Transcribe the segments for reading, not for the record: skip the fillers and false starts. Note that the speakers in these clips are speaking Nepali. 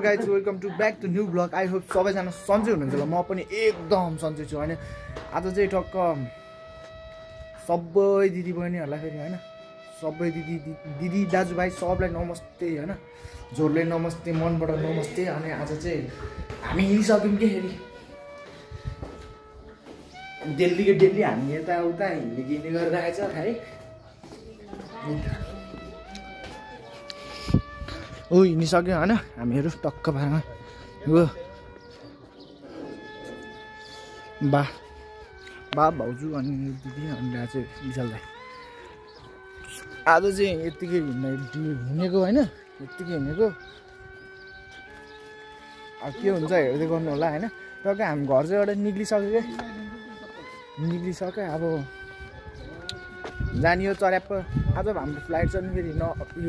Guys welcome to back to new blog. I hope सबैजना सन्चै हुनुहुन्छ होला। म पनि एकदम सन्चै छु होइन। आज चाहिँ टक्क सबै दिदी बहिनीहरूलाई फेरि होइन, सबै दिदी दाजुभाइ सबलाई नमस्ते होइन, जोरले नमस्ते, मनबाट नमस्ते। अनि आज चाहिँ हामी हिँडिसक्यौँ कि फेरि डेली हामी यताउता हिँड्ने गरिरहेछ है। ऊ हिँडिसक्यो होइन हामीहरू टक्क भएन। बा भाउजू अनि दिदी अनि चाहिँ विशाल दाइ आज चाहिँ यत्तिकै हिँडेको होइन, यत्तिकै हिँडेको। अब के हुन्छ हेर्दै गर्नु होला होइन। टक्क हामी घर चाहिँ एउटा निक्लिसक्यो अब जाने हो चर्याप्प। आज हाम्रो फ्लाइट छ नि फेरि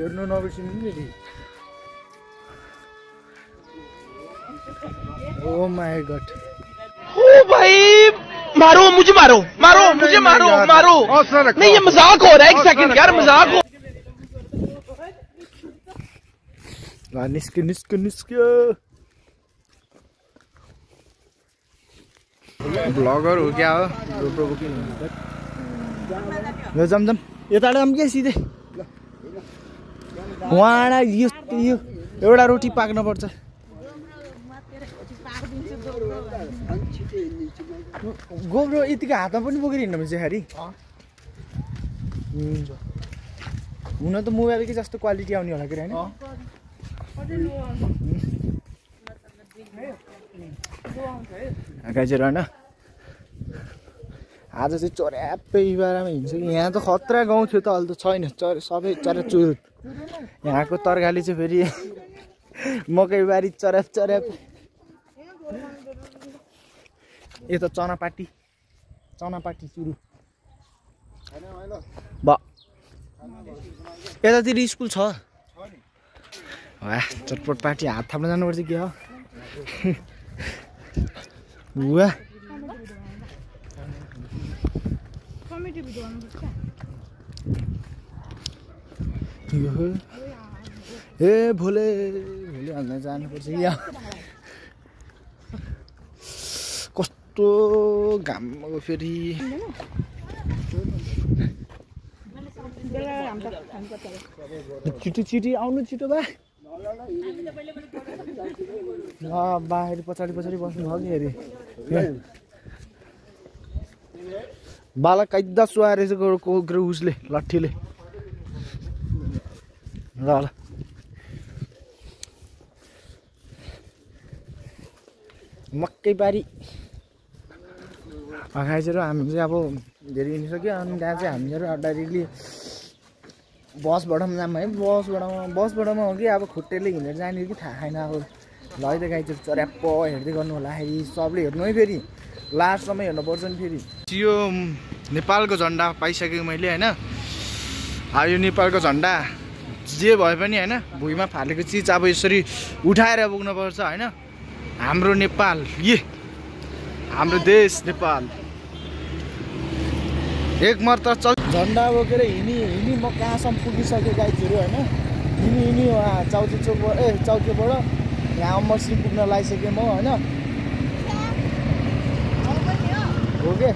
हेर्नु नबिर्सिनु नि फेरि। ओ माय गॉड, ओ भाई मारो मुझे, मारो नहीं ये मजाक हो रहा है। एक सेकंड यार, मजाक हो। निस्क्यो ब्लगर हो क्या हो? गोप्रो बुकिङ यो जमजम यताबाट जाम के सिधै वहाँ यो एउटा रोटी पाक्नुपर्छ। गोब्रो यतिको हातमा पनि बोकेर हिँड्नु पर्छ खारि। हुन त मोबाइलकै जस्तो क्वालिटी आउने होला कि होइन। गाइजहरू होइन आज चाहिँ चर्याप्पै बारामा हिँड्छ कि। यहाँ त खतरा गाउँ थियो त, अहिले त छैन, सबै चराचुरुट। यहाँको तरकारी चाहिँ फेरि मकैबारी चर्याप। यो त चनापाटी सुरु यतातिर स्कुल छ। वाह चटपट पार्टी हात थाप्न जानुपर्छ के हो। वाह ए भोले हाल्न जानुपर्छ यहाँ। कस्तो घाम फेरि छिटो आउनु छिटो बा। बाहिर पछाडि बस्नु भयो कि अरे बाला काइदा सुहाएर चाहिँ उसले लट्ठीले ल मकैबारी खाइसक्यो। हामी चाहिँ अब धेरै हिँडिसक्यो। अनि त्यहाँ चाहिँ हामीहरू डाइरेक्टली बसबाट पनि जाऊँ है। बसबाट हो कि अब खुट्टेले हिँडेर जाने कि थाहा छैन। अब ल है त गाइजहरू चर्याप्प हेर्दै गर्नु होला है। सबले हेर्नु है फेरि लास्टसम्म हेर्नुपर्छ नि फेरि। यो नेपालको झन्डा पाइसकेँ मैले होइन। अब यो नेपालको झन्डा जे भए पनि होइन, भुइँमा फालेको चिज अब यसरी उठाएर बोक्नुपर्छ होइन। हाम्रो नेपाल, हाम्रो देश नेपाल एक मर्त झन्डा बोकेर हिँडी म कहाँसम्म पुगिसकेँ गाइजहरू होइन। हिँडी वहाँ चौकीबाट यहाँ अमरसिंह पुग्न लागिसकेँ म होइन। हो के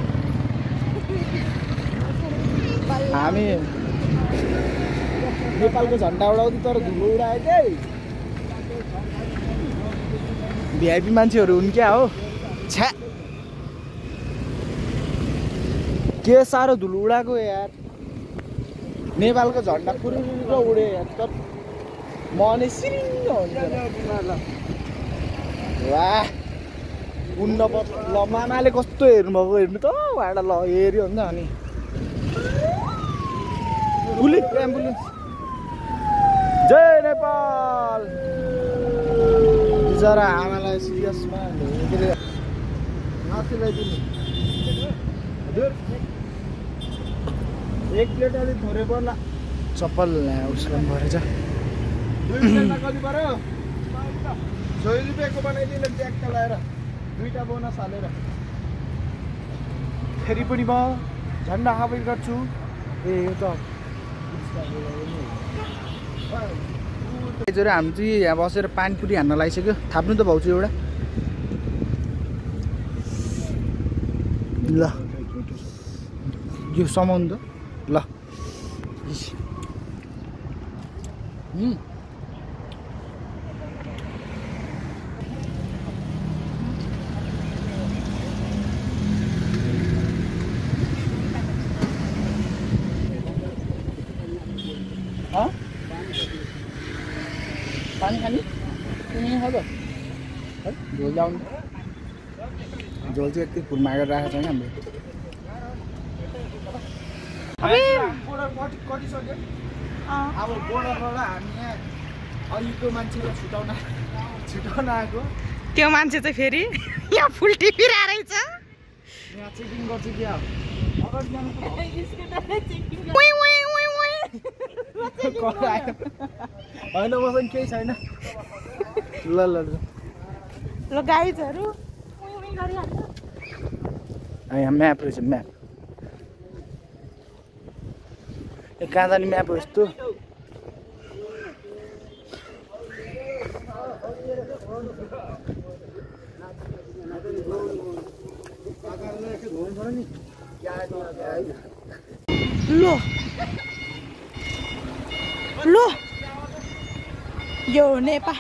हामी नेपालको झन्डा उडाउँदै तर धुलो उडायो के। भिआइपी मान्छेहरू हुन् क्या हो। छ्या के साह्रो धुलो उडाएको यार। नेपालको झन्डा पुरुर उडे यार। मन सिरिङ हुन्छ। वाह उड्न पर्छ। ल मामाले कस्तो हेर्नुभएको हेर्नु त उहाँबाट ल हेऱ्यो हुन्छ। अनि एम्बुलेन्स जय नेपाल। जरा आमालाई सिरियसमा एक प्लेट अलिक थोरै पर्ला। चप्पल उसको भरेछ। 100 रुपियाँको बनाइदिनु ट्याक्क लगाएर 2टा बोनस हालेर। फेरि पनि म झन्डा हाबै गर्छु। ए यो त गाइजहरु हामी चाहिँ यहाँ बसेर पानीपुरी हान्न लागिसक्यो थाप्नु त भाउजू एउटा ल यो समाउनु त ल पानी खाने खाँदा झोल ल्याउनु झोल चाहिँ यति फुलमा गरेर राखेको छैन हाम्रो कटिसक्यो अब बोर्डरबाट हामी यहाँ अहिलेको मान्छेलाई छुटाउन आएको त्यो मान्छे चाहिँ फेरि यहाँ फुल टिपिरहेको रहेछ यहाँ चेकिङ गर्छ क्या अगाडि जानु होइन मसँग केही छैन ल ल ल गाइजहरु यहाँ म्याप रहेछ म्याप कहाँ जाने म्याप हो यस्तो लो लो यो नेपाल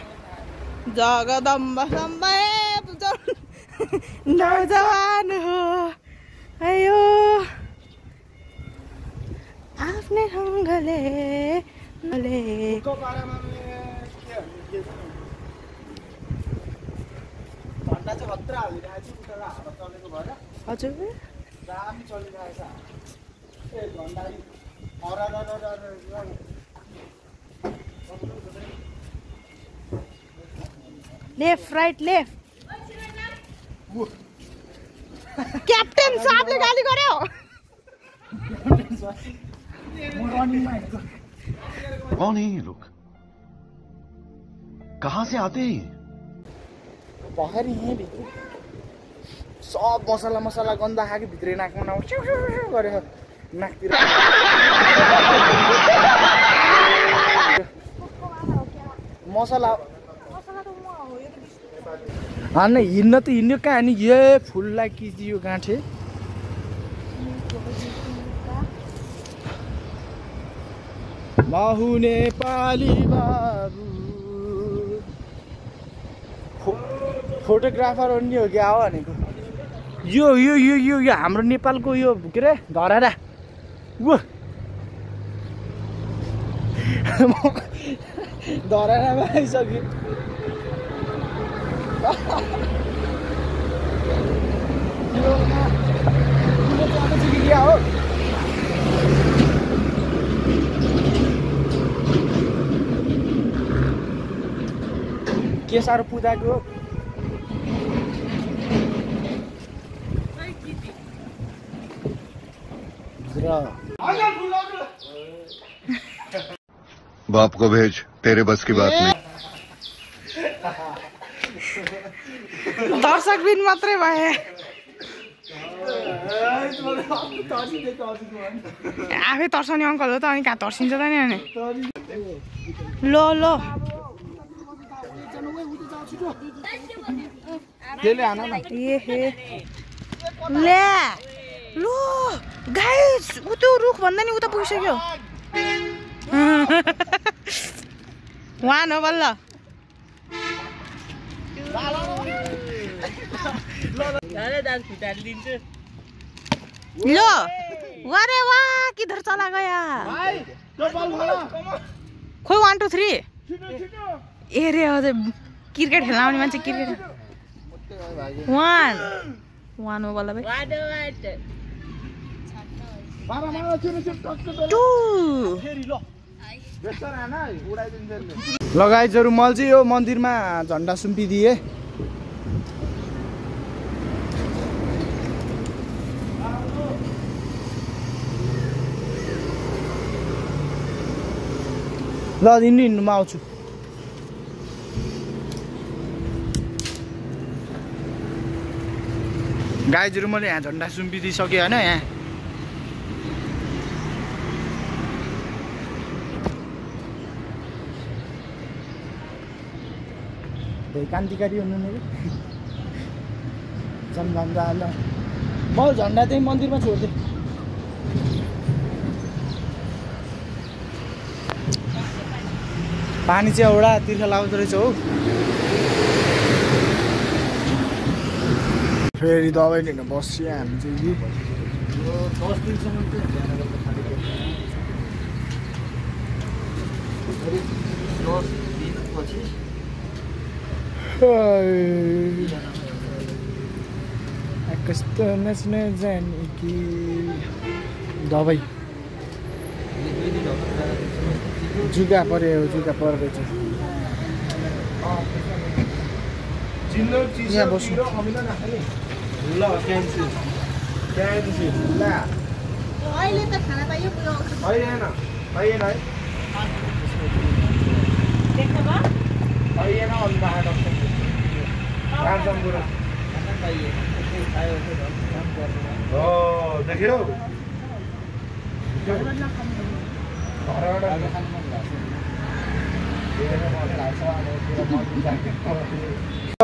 जगदम्बा सम्बे नौजवान हो आयो आफ्नै ढङ्गले हजुर लेफ्ट राइट लेफ्ट क्याप्टेन साहबले गाली गर्यो कौन है ये लोग कहाँ से आते हैं भर्खर यहीँ भित्र सब मसला गन्दा खाएको भित्रै नाकमा नाउ गरेर नाकतिर मसला होइन हिँड्न त हिँड्यो कहाँ नि ये फुललाई किजियो गाँठे बाहु नेपाली बाबु फोटोग्राफर अन्य हो क्या हो भनेको यो यो यो यो यो हाम्रो नेपालको यो के अरे धरारा ऊ धरारामा आइसक्यो क्या हो के साह्रो पुदाको बाप को भेज तेरे बस की बात नहीं दर्शक बिन मात्रै भए आफै तर्साउने अङ्कल हो त अनि कहाँ तर्सिन्छ त नि अनि लो लो ले लो गाइस उ त्यो रुख भन्दा नि उता पुगिसक्यो वान हो बल्ल लो वारे वा किधर चला गया खोइ 1 2 3 ए रे हजुर क्रिकेट खेल्न आउने मान्छे क्रिकेट 1 हो बल्ल भाइ 2 लगाइजहरु मैले चाहिँ यो मन्दिरमा झन्डा सुम्पिदिए ल हिँड्नुमा आउँछु गाइजहरु मैले यहाँ झन्डा सुम्पिदिसकेँ होइन यहाँ क्रान्तिकारी हुनुहुने कि झन्डा म झन्डा चाहिँ मन्दिरमा छोड्थेँ। पानी चाहिँ एउटा तिर्खा लाउँदो रहेछ हो। फेरि दबाई लिन बस्यो हामी चाहिँ कि 10 दिनसम्म कस्तो नच्न जाने कि दबाई जुगा पर्यो जुगा पर्दैछ। यहाँ बस्नु ल क्यान्सिल क्यान्सिल ल अहिले त खाना पाइयो होइन पाइएन है देख्नु भयो पाइएन अन्त आएको हो देख्यौ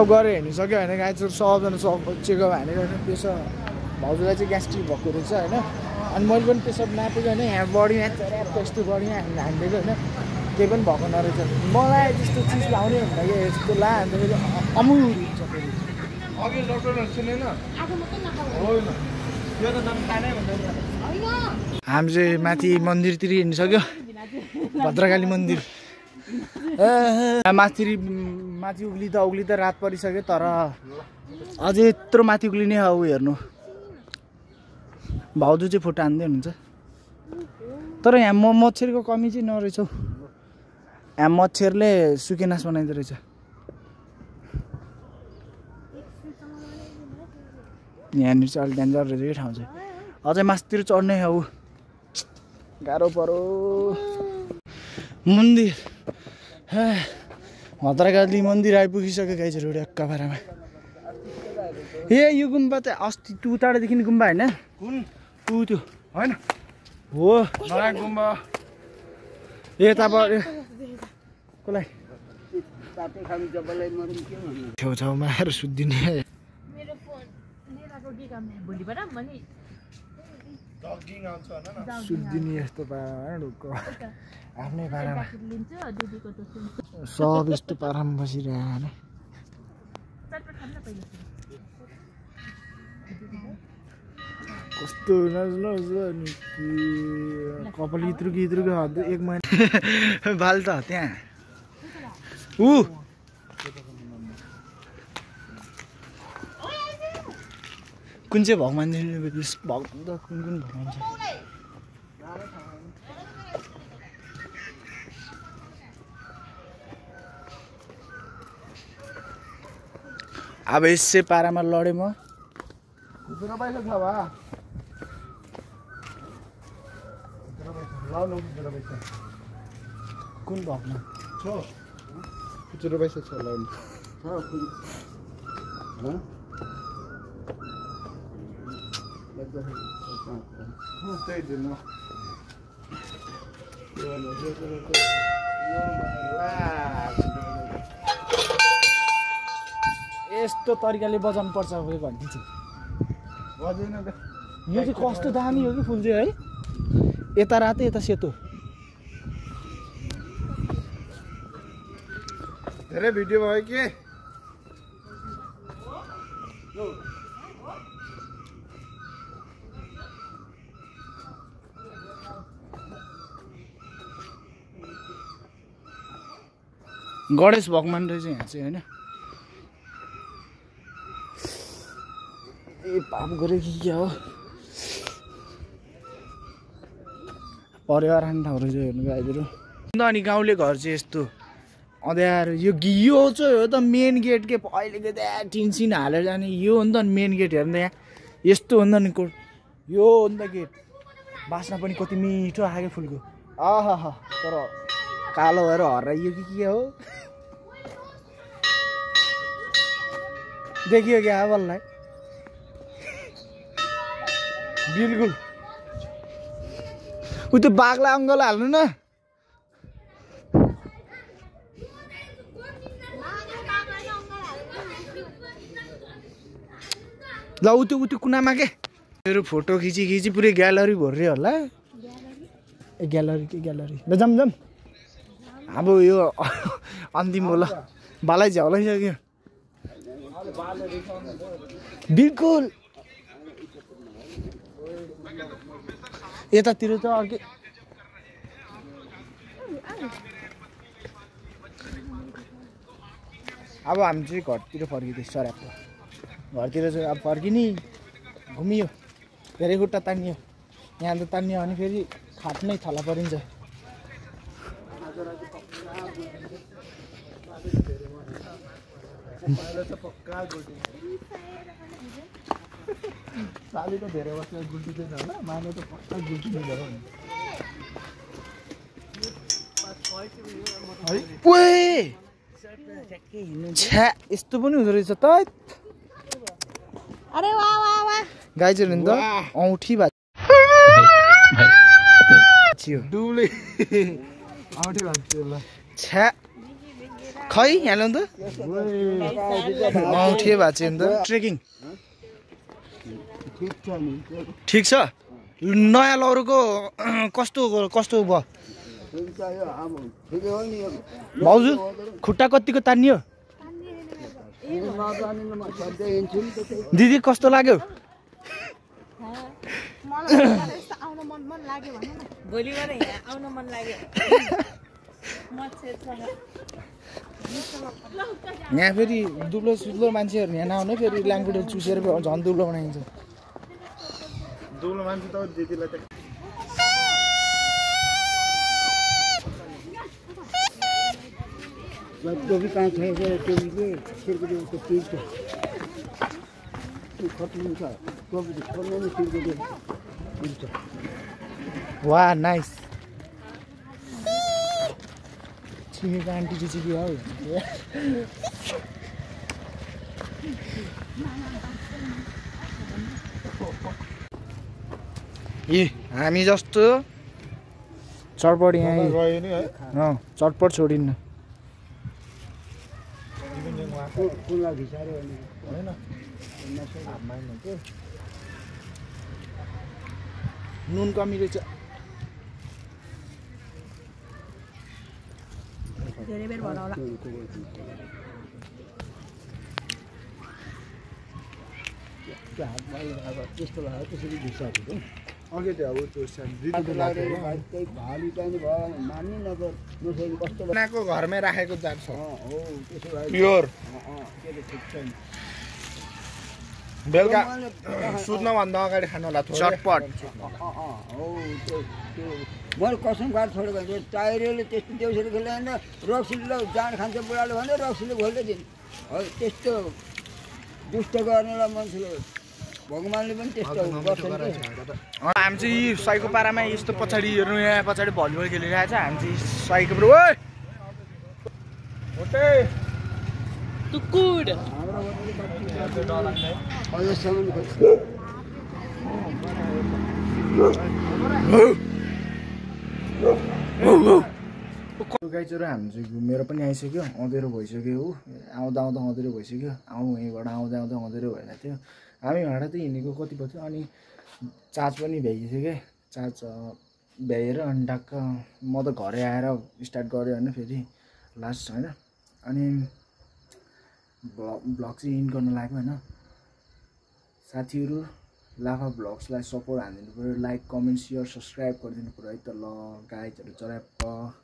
गरे हिँडिसक्यो होइन गाईचोर सबजना चेकअप हानेको होइन पेसा भाउजूलाई चाहिँ ग्यास्ट्रिक भएको रहेछ होइन। अनि मैले पनि पेसाब नापेको होइन यहाँ बडीमा च्याप यस्तो बडीमा हानिदिएको होइन केही पनि भएको नरहेछ। मलाई त्यस्तो चिज लाउने भन्दा कि यस्तो ला अन्त फेरि अमुल हुन्छ फेरि अघि डक्टरहरू सुनेन होइन यो त नखानै भन्छ। हामी चाहिँ माथि मन्दिरतिर हिँडिसक्यो भद्रकाली मन्दिर। माथि उक्लिँदा रात परिसक्यो तर अझै यत्रो माथि उक्लिने हो हेर्नु। भाउजू चाहिँ फोटो हान्दै हुनुहुन्छ तर यहाँ मच्छरको कमी चाहिँ नरहेछ हौ। यहाँ मच्छरले सुकेनास बनाइदो रहेछ। यहाँनिर चाहिँ अलिक डेन्जर रहेछ कि ठाउँ चाहिँ अझै मासतिर चढ्ने हो गाह्रो परो मन्दिर। भद्रकाली मन्दिर आइपुगिसक्यो गाईचोर ढ्याक्का पारामा। ए यो गुम्बा चाहिँ अस्ति उताडैदेखि गुम्बा होइन कुन ऊ त्यो होइन हो नारायण गुम्बा यताबाट कसलाई छेउछाउमा आएर सुत्दिने सुत्दिने यस्तो पारामा ढुक्क आफ्नै पारामा सब यस्तो पारामा बसिरहने। कस्तो नि कपाल इत्रुकी एक महिना बाल त त्यहाँ ऊ कुन चाहिँ भगवान् भगवान् त कुन भगवान् छ अब यसै पारामा लडेँ म कुन भगवान् खुचुरो पैसा छ लाउनु यस्तो तरिकाले बजाउनु पर्छ घन्टी चाहिँ यो चाहिँ कस्तो दामी हो कि फुल चाहिँ है यता रातो यता सेतो। धेरै भिडियो भयो के गणेश भगवान् रहेछ यहाँ चाहिँ होइन। ए पाप गरे कि क्या हो परिवार ठाउँ रहेछ हेर्नु गाईहरू। अनि गाउँले घर चाहिँ यस्तो अँध्यारो यो चाहिँ हो त मेन गेट के अहिलेको त्यहाँ टिनसिन हालेर जाने यो हो नि त मेन गेट हेर्नु त यहाँ यस्तो हो नि त नि कोट यो हो नि त गेट। बास्ना पनि कति मिठो आयो फुलको आहा तर कालो भएर हराइयो कि के हो देखियो क्या बल्लाई बिल्कुल उ त्यो बाघलाई अङ्गल हाल्नु न ल उ त्यो कुनामा के मेरो फोटो खिची पुरै ग्यालरी भर्यो होला ए ग्यालरी ल जाम अब यो अन्तिम हो ल बालै झ्याउलाइसक्यो बिल्कुल यतातिर त अर्कै अब हामी चाहिँ घरतिर फर्किँदैछ सराप घरतिर चाहिँ अब फर्किने घुमियो धेरै खुट्टा तानियो यहाँ त तानियो भने फेरि खाट नै थला परिन्छ साली त धेरै वर्ष गुल्टिँदैन होला माने त पक्का गुल्टिने भयो छ्या यस्तो पनि हुँदो रहेछ त अरे वाह वाह वाह गाइजहरु नि त औँठी भाँचियो डुब्ले औँठी भाँचियो ल छ्या खै यहाँ ल्याउनु त औँठी भाँचियो नि त ट्रेकिङ ठिक छ नयाँ लौरोको कस्तो भयो भाउजू खुट्टा कतिको तानियो दिदी कस्तो लाग्यो यहाँ फेरि दुब्लो सुब्लो मान्छेहरू यहाँ नआउने फेरि लाङखुट्टे चुसेर झन् दुब्लो बनाइन्छ दुब्लो मान्छे त दिदीलाई त टोपी कहाँ खाएछ टोपीले सिलगढी त्यो चिज खट्नुहुन्छ टोपी छोड्नु नि सिलगढी हुन्छ वाह नाइस छिमेको आन्टी चिची हौ ए हामी जस्तो चटपट यहाँ चटपट छोडिन्न नुन कमी रहेछ धेरै बेर भएर होला त्यस्तो लाग्यो त्यसरी भिसाएको अघि त अब त्यो मान्ने नगर नसकेको कस्तो बनाएको घरमै राखेको जात छ हो त्यसो भए प्योर ठिक छैन बेलुका सुत्नुभन्दा अगाडि खानु होला चटपट हो त्यो मैले कसम गाड छोडेको भने टाइरले त्यस्तो देउसरी खेल्दैन रक्सीले जान खान्छ बुढाले भन्दा रक्सीले घोल्दै दिनु हो त्यस्तो दुष्ट गर्नेलाई मान्छेले भगवान्ले पनि त्यस्तो गर्छ हामी चाहिँ साइको पारामा यस्तो पछाडि हेर्नु यहाँ पछाडि भलिबल खेलिरहेको छ हामी चाहिँ साइको पुरो टुकुड गाइजहरू हामी चाहिँ घुमेर पनि आइसक्यो अँधेरो भइसक्यो हो आउँदा अँधेरो भइसक्यो यहीँबाट आउँदा अँधेरो भइरहेको थियो हामी भाँडा चाहिँ हिँडेको कति भयो अनि चार्ज पनि भ्याइसक्यो क्या चार्ज भ्याएर अनि टक्क म त घरै आएर स्टार्ट गरेँ होइन फेरि लास्ट होइन अनि भ्लग चाहिँ इन्ड गर्न लाग्यो होइन साथीहरू लाफा भ्लग्सलाई सपोर्ट हानिदिनु पऱ्यो लाइक कमेन्ट सेयर सब्सक्राइब गरिदिनु पऱ्यो है त ल गाइजहरू चराप्प